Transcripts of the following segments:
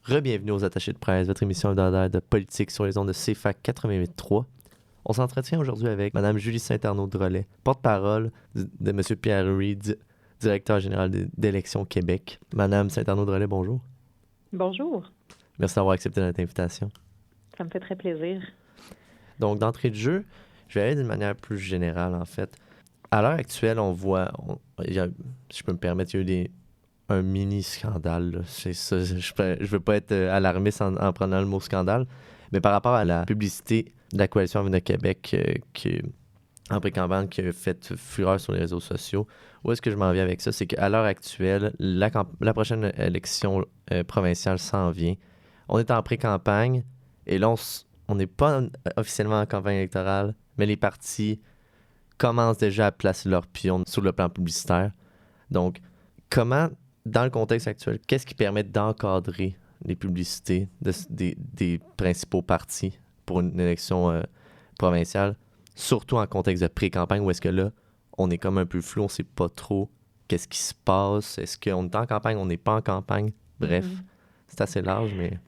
Re-bienvenue aux Attachés de presse, votre émission hebdomadaire de politique sur les ondes de CFAC 88.3. On s'entretient aujourd'hui avec Mme Julie Saint-Arnaud-Drolet, porte-parole de M. Pierre Reid, directeur général d'Élections Québec. Mme Saint-Arnaud-Drolet, bonjour. Bonjour. Merci d'avoir accepté notre invitation. Ça me fait très plaisir. Donc, d'entrée de jeu, je vais aller d'une manière plus générale, en fait. À l'heure actuelle, on voit, si je peux me permettre, il y a eu un mini-scandale. C'est ça. Je veux pas être alarmiste en prenant le mot scandale, mais par rapport à la publicité de la Coalition Avenir Québec en pré-campagne qui a fait fureur sur les réseaux sociaux, où est-ce que je m'en viens avec ça? C'est qu'à l'heure actuelle, la prochaine élection provinciale s'en vient. On est en pré-campagne et là, on n'est pas officiellement en campagne électorale, mais les partis commencent déjà à placer leurs pions sur le plan publicitaire. Donc, comment, dans le contexte actuel, qu'est-ce qui permet d'encadrer les publicités des principaux partis pour une élection provinciale, surtout en contexte de pré-campagne, où est-ce que là, on est comme un peu flou, on ne sait pas trop qu'est-ce qui se passe, est-ce qu'on est en campagne, on n'est pas en campagne, bref, c'est assez large, mais...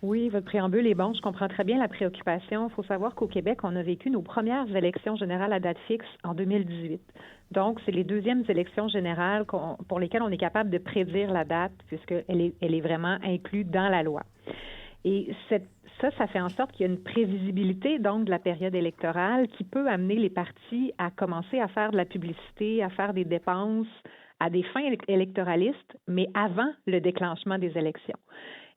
Oui, votre préambule est bon. Je comprends très bien la préoccupation. Il faut savoir qu'au Québec, on a vécu nos premières élections générales à date fixe en 2018. Donc, c'est les deuxièmes élections générales pour lesquelles on est capable de prédire la date, puisqu'elle est vraiment inclue dans la loi. Et ça fait en sorte qu'il y a une prévisibilité, donc, de la période électorale qui peut amener les partis à commencer à faire de la publicité, à faire des dépenses à des fins électoralistes, mais avant le déclenchement des élections.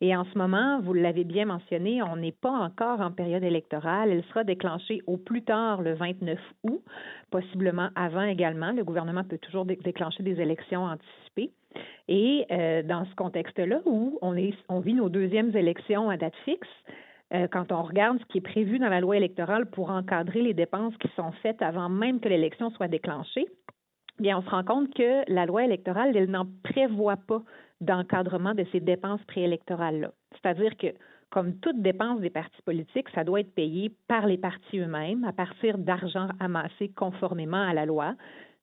Et en ce moment, vous l'avez bien mentionné, on n'est pas encore en période électorale. Elle sera déclenchée au plus tard le 29 août, possiblement avant également. Le gouvernement peut toujours déclencher des élections anticipées. Et dans ce contexte-là, où on vit nos deuxièmes élections à date fixe, quand on regarde ce qui est prévu dans la loi électorale pour encadrer les dépenses qui sont faites avant même que l'élection soit déclenchée, bien, on se rend compte que la loi électorale, elle n'en prévoit pas d'encadrement de ces dépenses préélectorales-là. C'est-à-dire que, comme toute dépense des partis politiques, ça doit être payé par les partis eux-mêmes à partir d'argent amassé conformément à la loi.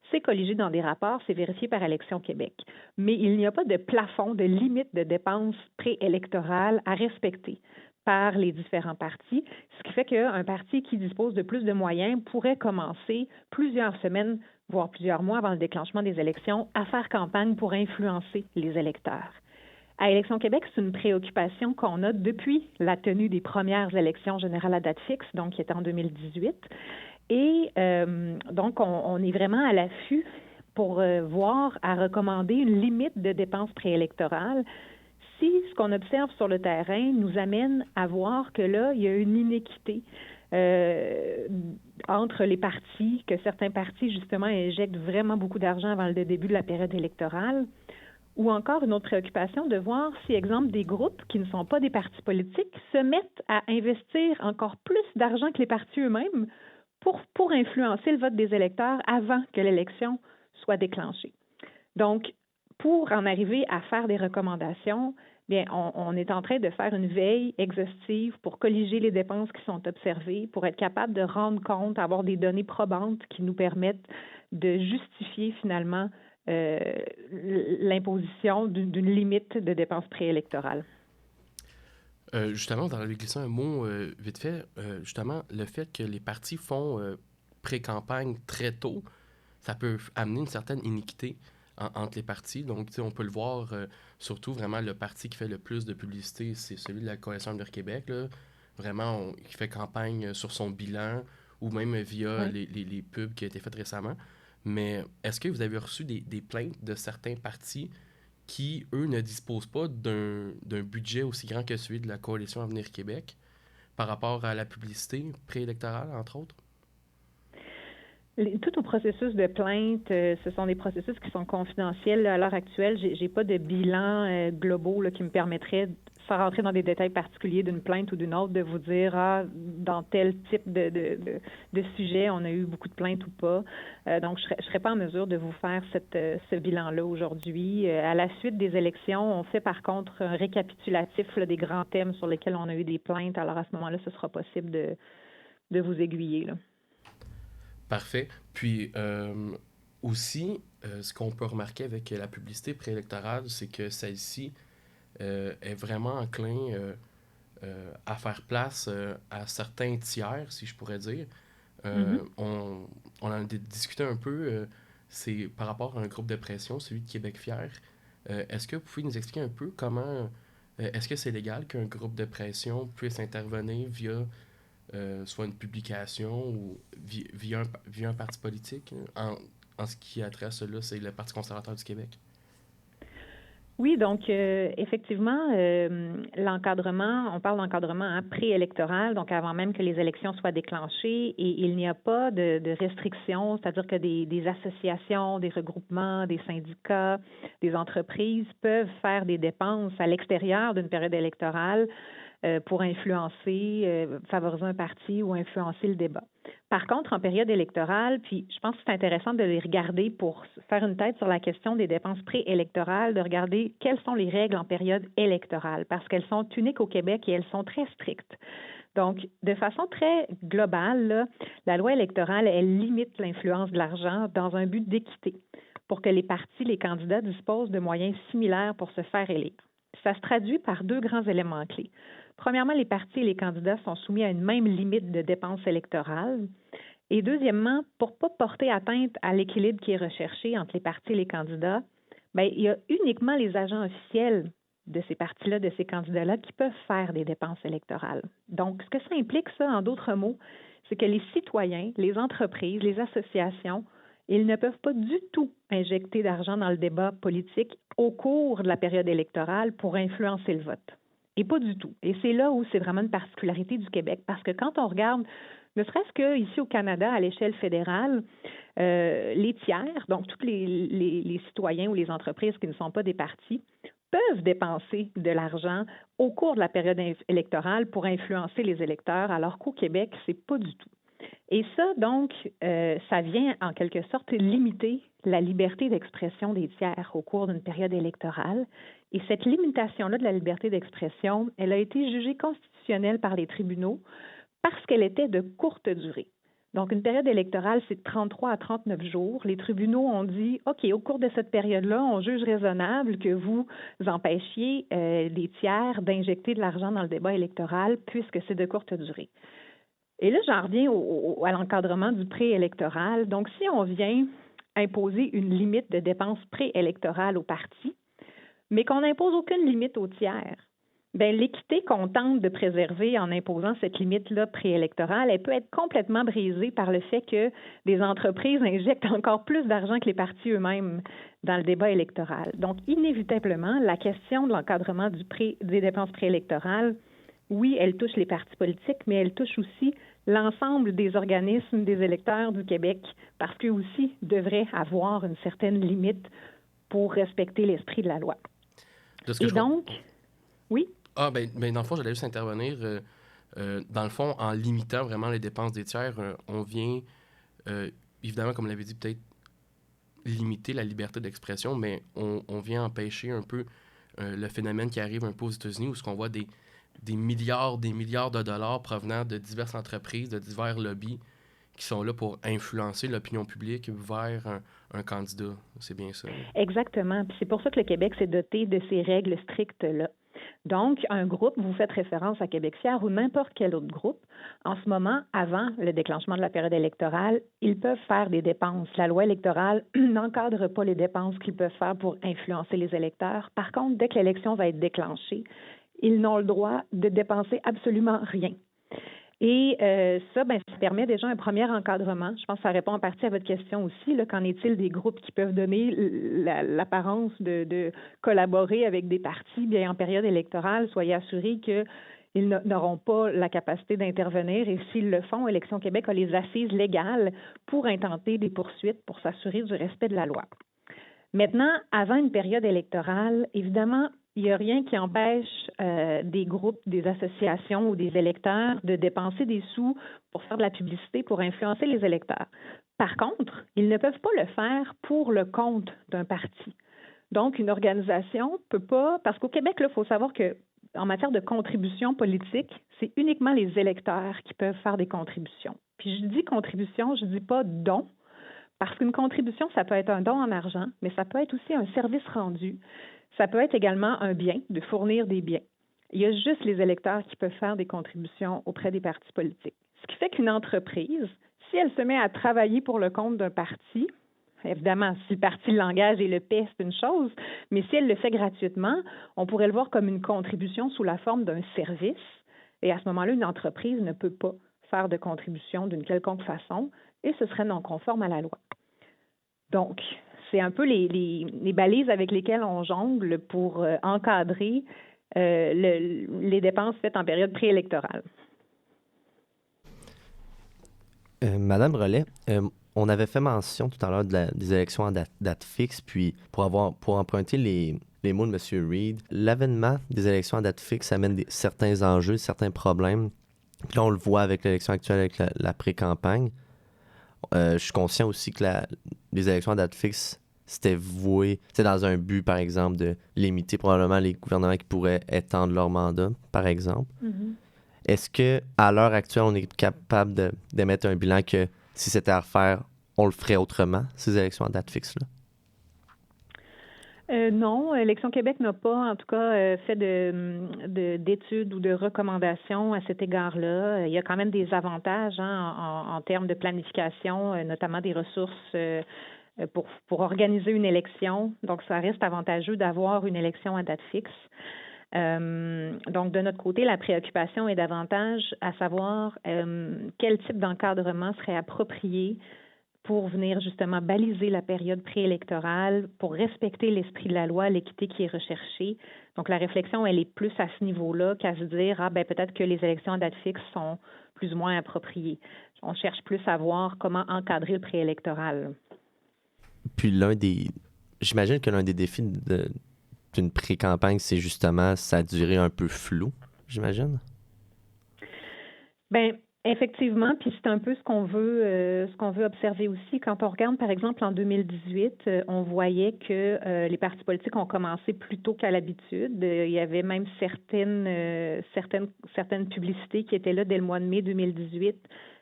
C'est colligé dans des rapports, c'est vérifié par Élections Québec. Mais il n'y a pas de plafond, de limite de dépenses préélectorales à respecter par les différents partis, ce qui fait qu'un parti qui dispose de plus de moyens pourrait commencer plusieurs semaines, voire plusieurs mois avant le déclenchement des élections, à faire campagne pour influencer les électeurs. À Élections Québec, c'est une préoccupation qu'on a depuis la tenue des premières élections générales à date fixe, donc qui était en 2018. Et donc, on est vraiment à l'affût pour voir à recommander une limite de dépenses préélectorales si ce qu'on observe sur le terrain nous amène à voir que là, il y a une inéquité entre les partis, que certains partis, justement, injectent vraiment beaucoup d'argent avant le début de la période électorale, ou encore une autre préoccupation de voir si, exemple, des groupes qui ne sont pas des partis politiques se mettent à investir encore plus d'argent que les partis eux-mêmes pour influencer le vote des électeurs avant que l'élection soit déclenchée. Donc, pour en arriver à faire des recommandations, bien, on est en train de faire une veille exhaustive pour colliger les dépenses qui sont observées, pour être capable de rendre compte, avoir des données probantes qui nous permettent de justifier finalement l'imposition d'une limite de dépenses préélectorales. Justement, dans la glisser un mot vite fait, justement, le fait que les partis font pré-campagne très tôt, ça peut amener une certaine iniquité entre les partis. Donc, on peut le voir, surtout vraiment le parti qui fait le plus de publicité, c'est celui de la Coalition Avenir Québec. Là. Vraiment, qui fait campagne sur son bilan ou même via les pubs qui ont été faites récemment. Mais est-ce que vous avez reçu des plaintes de certains partis qui, eux, ne disposent pas d'un budget aussi grand que celui de la Coalition Avenir Québec par rapport à la publicité préélectorale, entre autres? Tout au processus de plainte, ce sont des processus qui sont confidentiels. À l'heure actuelle, j'ai pas de bilan globaux là, qui me permettrait, sans rentrer dans des détails particuliers d'une plainte ou d'une autre, de vous dire dans tel type de sujet, on a eu beaucoup de plaintes ou pas. Donc, je serais pas en mesure de vous faire ce bilan-là aujourd'hui. À la suite des élections, on fait par contre un récapitulatif là, des grands thèmes sur lesquels on a eu des plaintes. Alors, à ce moment-là, ce sera possible de vous aiguiller, là. Parfait. Puis aussi, ce qu'on peut remarquer avec la publicité préélectorale, c'est que celle-ci est vraiment enclin à faire place à certains tiers, si je pourrais dire. Mhm. On en a discuté un peu, c'est par rapport à un groupe de pression, celui de Québec Fier. Est-ce que vous pouvez nous expliquer un peu comment, est-ce que c'est légal qu'un groupe de pression puisse intervenir via soit une publication ou via un parti politique, en ce qui a trait à cela, c'est le Parti conservateur du Québec? Oui, donc effectivement, l'encadrement, on parle d'encadrement préélectoral, donc avant même que les élections soient déclenchées, et il n'y a pas de restrictions, c'est-à-dire que des associations, des regroupements, des syndicats, des entreprises peuvent faire des dépenses à l'extérieur d'une période électorale pour influencer, favoriser un parti ou influencer le débat. Par contre, en période électorale, puis je pense que c'est intéressant de les regarder pour faire une tête sur la question des dépenses préélectorales, de regarder quelles sont les règles en période électorale, parce qu'elles sont uniques au Québec et elles sont très strictes. Donc, de façon très globale, là, la loi électorale, elle limite l'influence de l'argent dans un but d'équité, pour que les partis, les candidats disposent de moyens similaires pour se faire élire. Ça se traduit par deux grands éléments clés. Premièrement, les partis et les candidats sont soumis à une même limite de dépenses électorales. Et deuxièmement, pour ne pas porter atteinte à l'équilibre qui est recherché entre les partis et les candidats, bien, il y a uniquement les agents officiels de ces partis-là, de ces candidats-là, qui peuvent faire des dépenses électorales. Donc, ce que ça implique, ça, en d'autres mots, c'est que les citoyens, les entreprises, les associations, ils ne peuvent pas du tout injecter d'argent dans le débat politique au cours de la période électorale pour influencer le vote. Et pas du tout. Et c'est là où c'est vraiment une particularité du Québec, parce que quand on regarde, ne serait-ce qu'ici au Canada, à l'échelle fédérale, les tiers, donc tous les citoyens ou les entreprises qui ne sont pas des partis, peuvent dépenser de l'argent au cours de la période électorale pour influencer les électeurs, alors qu'au Québec, c'est pas du tout. Et ça, donc, ça vient en quelque sorte limiter la liberté d'expression des tiers au cours d'une période électorale. Et cette limitation-là de la liberté d'expression, elle a été jugée constitutionnelle par les tribunaux parce qu'elle était de courte durée. Donc, une période électorale, c'est de 33 à 39 jours. Les tribunaux ont dit, OK, au cours de cette période-là, on juge raisonnable que vous empêchiez les tiers d'injecter de l'argent dans le débat électoral puisque c'est de courte durée. Et là, j'en reviens à l'encadrement du préélectoral. Donc, si on vient imposer une limite de dépenses préélectorales aux partis, mais qu'on n'impose aucune limite aux tiers, bien, l'équité qu'on tente de préserver en imposant cette limite-là préélectorale, elle peut être complètement brisée par le fait que des entreprises injectent encore plus d'argent que les partis eux-mêmes dans le débat électoral. Donc, inévitablement, la question de l'encadrement des dépenses préélectorales, oui, elle touche les partis politiques, mais elle touche aussi l'ensemble des organismes des électeurs du Québec, parce qu'eux aussi devraient avoir une certaine limite pour respecter l'esprit de la loi. Et donc, oui? Ben, dans le fond, j'allais juste intervenir. Dans le fond, en limitant vraiment les dépenses des tiers, on vient, évidemment, comme l'avait dit, peut-être limiter la liberté d'expression, mais on vient empêcher un peu le phénomène qui arrive un peu aux États-Unis, où ce qu'on voit des milliards de dollars provenant de diverses entreprises, de divers lobbies qui sont là pour influencer l'opinion publique vers un candidat. C'est bien ça. Exactement. Puis c'est pour ça que le Québec s'est doté de ces règles strictes-là. Donc, un groupe, vous faites référence à Québec Fier ou n'importe quel autre groupe, en ce moment, avant le déclenchement de la période électorale, ils peuvent faire des dépenses. La loi électorale n'encadre pas les dépenses qu'ils peuvent faire pour influencer les électeurs. Par contre, dès que l'élection va être déclenchée, ils n'ont le droit de dépenser absolument rien. Et ça permet déjà un premier encadrement. Je pense que ça répond en partie à votre question aussi. Là, qu'en est-il des groupes qui peuvent donner l'apparence de collaborer avec des partis? Bien, en période électorale, soyez assurés qu'ils n'auront pas la capacité d'intervenir. Et s'ils le font, Élections Québec a les assises légales pour intenter des poursuites pour s'assurer du respect de la loi. Maintenant, avant une période électorale, évidemment, il n'y a rien qui empêche des groupes, des associations ou des électeurs de dépenser des sous pour faire de la publicité, pour influencer les électeurs. Par contre, ils ne peuvent pas le faire pour le compte d'un parti. Donc, une organisation ne peut pas, parce qu'au Québec, il faut savoir que en matière de contribution politique, c'est uniquement les électeurs qui peuvent faire des contributions. Puis je dis contribution, je ne dis pas don, Parce qu'une contribution, ça peut être un don en argent, mais ça peut être aussi un service rendu. Ça peut être également un bien, de fournir des biens. Il y a juste les électeurs qui peuvent faire des contributions auprès des partis politiques. Ce qui fait qu'une entreprise, si elle se met à travailler pour le compte d'un parti, évidemment, si le parti l'engage et le paie, c'est une chose, mais si elle le fait gratuitement, on pourrait le voir comme une contribution sous la forme d'un service. Et à ce moment-là, une entreprise ne peut pas faire de contribution d'une quelconque façon et ce serait non conforme à la loi. Donc, c'est un peu les balises avec lesquelles on jongle pour encadrer les dépenses faites en période préélectorale. Madame Rollet, on avait fait mention tout à l'heure des élections à date fixe, puis pour emprunter les mots de M. Reid, l'avènement des élections à date fixe amène certains enjeux, certains problèmes. Puis là, on le voit avec l'élection actuelle, avec la pré-campagne. Je suis conscient aussi que les élections à date fixe, c'était dans un but, par exemple, de limiter probablement les gouvernements qui pourraient étendre leur mandat, par exemple. Mm-hmm. Est-ce qu'à l'heure actuelle, on est capable d'émettre un bilan que si c'était à refaire, on le ferait autrement, ces élections à date fixe-là? Non, Élections Québec n'a pas, en tout cas, fait d'études ou de recommandations à cet égard-là. Il y a quand même des avantages en termes de planification, notamment des ressources pour organiser une élection. Donc, ça reste avantageux d'avoir une élection à date fixe. Donc, de notre côté, la préoccupation est davantage à savoir quel type d'encadrement serait approprié pour venir justement baliser la période préélectorale, pour respecter l'esprit de la loi, l'équité qui est recherchée. Donc, la réflexion, elle est plus à ce niveau-là qu'à se dire, peut-être que les élections à date fixe sont plus ou moins appropriées. On cherche plus à voir comment encadrer le préélectoral. Puis j'imagine que l'un des défis d'une pré-campagne, c'est justement sa durée un peu floue, j'imagine? Bien, effectivement, puis c'est un peu ce qu'on veut observer aussi. Quand on regarde, par exemple, en 2018, on voyait que les partis politiques ont commencé plus tôt qu'à l'habitude. Il y avait même certaines publicités qui étaient là dès le mois de mai 2018,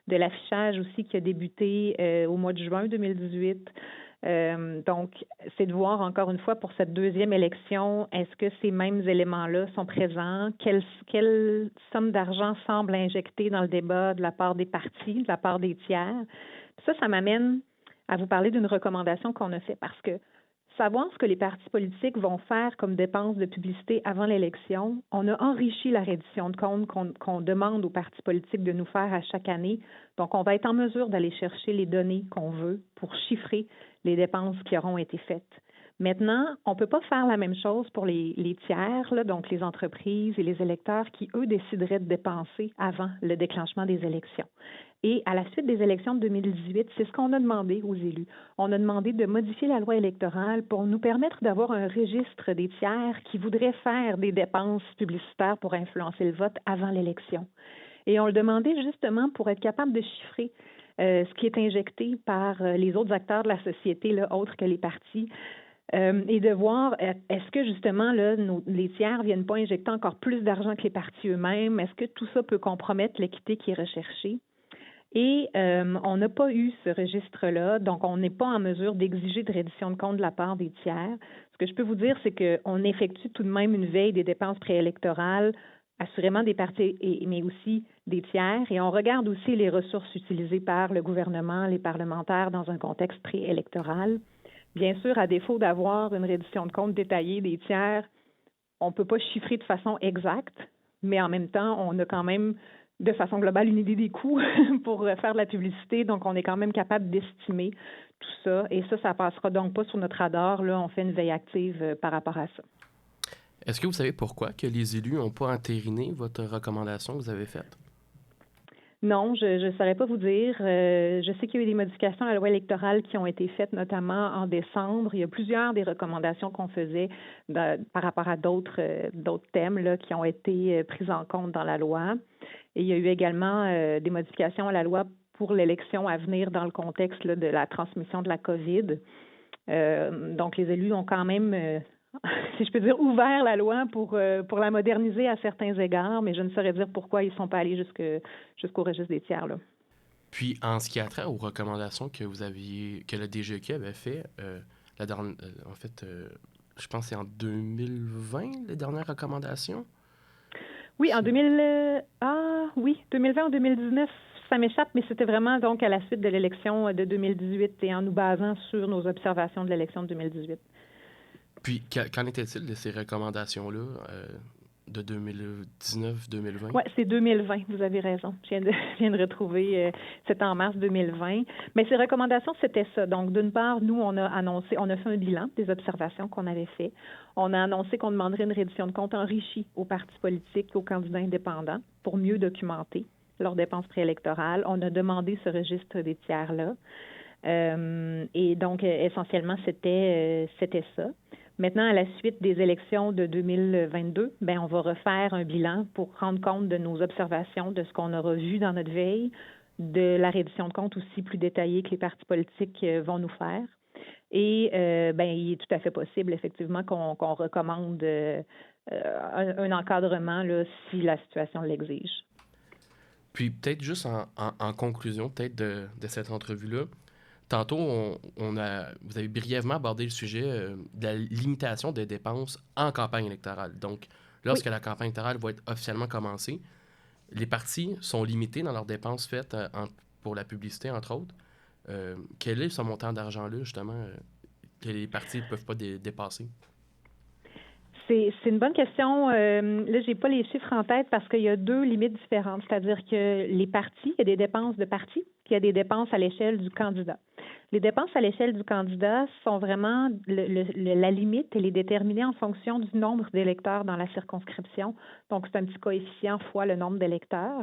de l'affichage aussi qui a débuté au mois de juin 2018. Donc, c'est de voir encore une fois pour cette deuxième élection, est-ce que ces mêmes éléments-là sont présents? Quelle somme d'argent semble injectée dans le débat de la part des partis, de la part des tiers? Puis ça m'amène à vous parler d'une recommandation qu'on a faite parce que savoir ce que les partis politiques vont faire comme dépenses de publicité avant l'élection, on a enrichi la reddition de comptes qu'on demande aux partis politiques de nous faire à chaque année. Donc, on va être en mesure d'aller chercher les données qu'on veut pour chiffrer les dépenses qui auront été faites. Maintenant, on ne peut pas faire la même chose pour les tiers, là, donc les entreprises et les électeurs qui, eux, décideraient de dépenser avant le déclenchement des élections. Et à la suite des élections de 2018, c'est ce qu'on a demandé aux élus. On a demandé de modifier la loi électorale pour nous permettre d'avoir un registre des tiers qui voudraient faire des dépenses publicitaires pour influencer le vote avant l'élection. Et on le demandait justement pour être capable de chiffrer ce qui est injecté par les autres acteurs de la société, là, autres que les partis, et de voir est-ce que justement là, les tiers ne viennent pas injecter encore plus d'argent que les partis eux-mêmes? Est-ce que tout ça peut compromettre l'équité qui est recherchée? Et on n'a pas eu ce registre-là, donc on n'est pas en mesure d'exiger de reddition de compte de la part des tiers. Ce que je peux vous dire, c'est qu'on effectue tout de même une veille des dépenses préélectorales, assurément des partis, mais aussi des tiers, et on regarde aussi les ressources utilisées par le gouvernement, les parlementaires dans un contexte préélectoral. Bien sûr, à défaut d'avoir une reddition de compte détaillée des tiers, on ne peut pas chiffrer de façon exacte, mais en même temps, on a quand même de façon globale une idée des coûts pour faire de la publicité, donc on est quand même capable d'estimer tout ça, et ça passera donc pas sur notre radar, là, on fait une veille active par rapport à ça. Est-ce que vous savez pourquoi que les élus n'ont pas entériné votre recommandation que vous avez faite? Non, je ne saurais pas vous dire. Je sais qu'il y a eu des modifications à la loi électorale qui ont été faites, notamment en décembre. Il y a plusieurs des recommandations qu'on faisait par rapport à d'autres thèmes là, qui ont été prises en compte dans la loi. Et il y a eu également des modifications à la loi pour l'élection à venir dans le contexte là, de la transmission de la COVID. Donc, les élus ont quand même, si je peux dire, ouvert la loi pour la moderniser à certains égards, mais je ne saurais dire pourquoi ils ne sont pas allés jusqu'au registre des tiers. Là. Puis, en ce qui a trait aux recommandations que le DGEQ avait fait, en fait, je pense que c'est en 2020, les dernières recommandations. Oui, en 2020 ou 2019, ça m'échappe, mais c'était vraiment donc à la suite de l'élection de 2018 et en nous basant sur nos observations de l'élection de 2018. Puis, qu'en était-il de ces recommandations-là de 2019-2020? Oui, c'est 2020, vous avez raison. Je viens de retrouver, c'était en mars 2020. Mais ces recommandations, c'était ça. Donc, d'une part, nous, on a fait un bilan des observations qu'on avait fait. On a annoncé qu'on demanderait une reddition de comptes enrichie aux partis politiques et aux candidats indépendants pour mieux documenter leurs dépenses préélectorales. On a demandé ce registre des tiers-là. Et donc, essentiellement, c'était ça. Maintenant, à la suite des élections de 2022, on va refaire un bilan pour rendre compte de nos observations, de ce qu'on aura vu dans notre veille, de la reddition de comptes aussi plus détaillée que les partis politiques vont nous faire. Et il est tout à fait possible, effectivement, qu'on recommande un encadrement là, si la situation l'exige. Puis peut-être juste en conclusion peut-être de cette entrevue-là, tantôt, vous avez brièvement abordé le sujet de la limitation des dépenses en campagne électorale. Donc, lorsque la campagne électorale va être officiellement commencée, les partis sont limités dans leurs dépenses faites pour la publicité, entre autres. Quel est ce montant d'argent-là, justement, que les partis ne peuvent pas dépasser? C'est une bonne question. Là, j'ai pas les chiffres en tête parce qu'il y a deux limites différentes. C'est-à-dire que les partis, il y a des dépenses de partis, puis il y a des dépenses à l'échelle du candidat. Les dépenses à l'échelle du candidat sont vraiment la limite, elle est déterminée en fonction du nombre d'électeurs dans la circonscription. Donc, c'est un petit coefficient fois le nombre d'électeurs.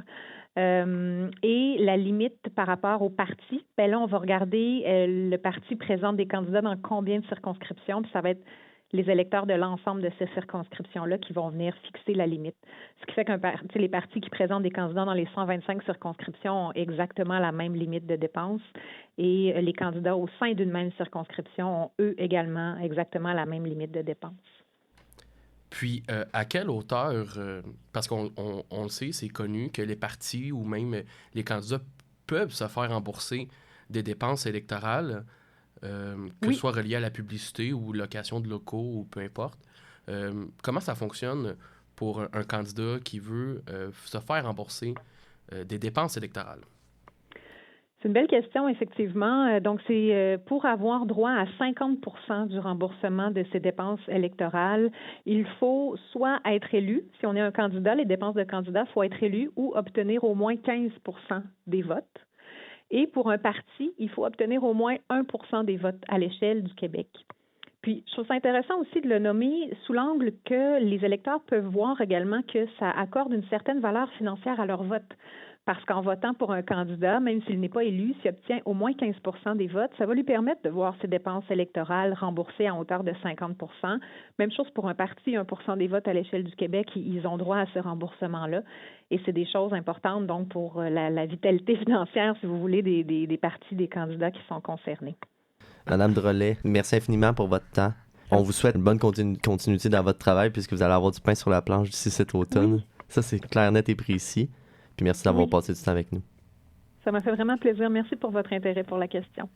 Et la limite par rapport au parti, là, on va regarder le parti présente des candidats dans combien de circonscriptions, puis ça va être les électeurs de l'ensemble de ces circonscriptions-là qui vont venir fixer la limite. Ce qui fait les partis qui présentent des candidats dans les 125 circonscriptions ont exactement la même limite de dépenses et les candidats au sein d'une même circonscription ont, eux, également exactement la même limite de dépenses. Puis, à quelle hauteur, parce qu'on le sait, c'est connu que les partis ou même les candidats peuvent se faire rembourser des dépenses électorales, que ce soit relié à la publicité ou location de locaux ou peu importe. Comment ça fonctionne pour un candidat qui veut se faire rembourser des dépenses électorales? C'est une belle question, effectivement. Donc, c'est pour avoir droit à 50% du remboursement de ces dépenses électorales, il faut soit être élu, si on est un candidat, les dépenses de candidat, il faut être élu ou obtenir au moins 15% des votes. Et pour un parti, il faut obtenir au moins 1% des votes à l'échelle du Québec. Puis, je trouve ça intéressant aussi de le nommer sous l'angle que les électeurs peuvent voir également que ça accorde une certaine valeur financière à leur vote. Parce qu'en votant pour un candidat, même s'il n'est pas élu, s'il obtient au moins 15% des votes, ça va lui permettre de voir ses dépenses électorales remboursées à hauteur de 50%. Même chose pour un parti, 1% des votes à l'échelle du Québec, ils ont droit à ce remboursement-là. Et c'est des choses importantes donc pour la vitalité financière, si vous voulez, des partis, des candidats qui sont concernés. Madame Drolet, merci infiniment pour votre temps. On vous souhaite une bonne continuité dans votre travail puisque vous allez avoir du pain sur la planche d'ici cet automne. Oui. Ça, c'est clair, net et précis. Puis merci d'avoir passé du temps avec nous. Ça m'a fait vraiment plaisir. Merci pour votre intérêt pour la question.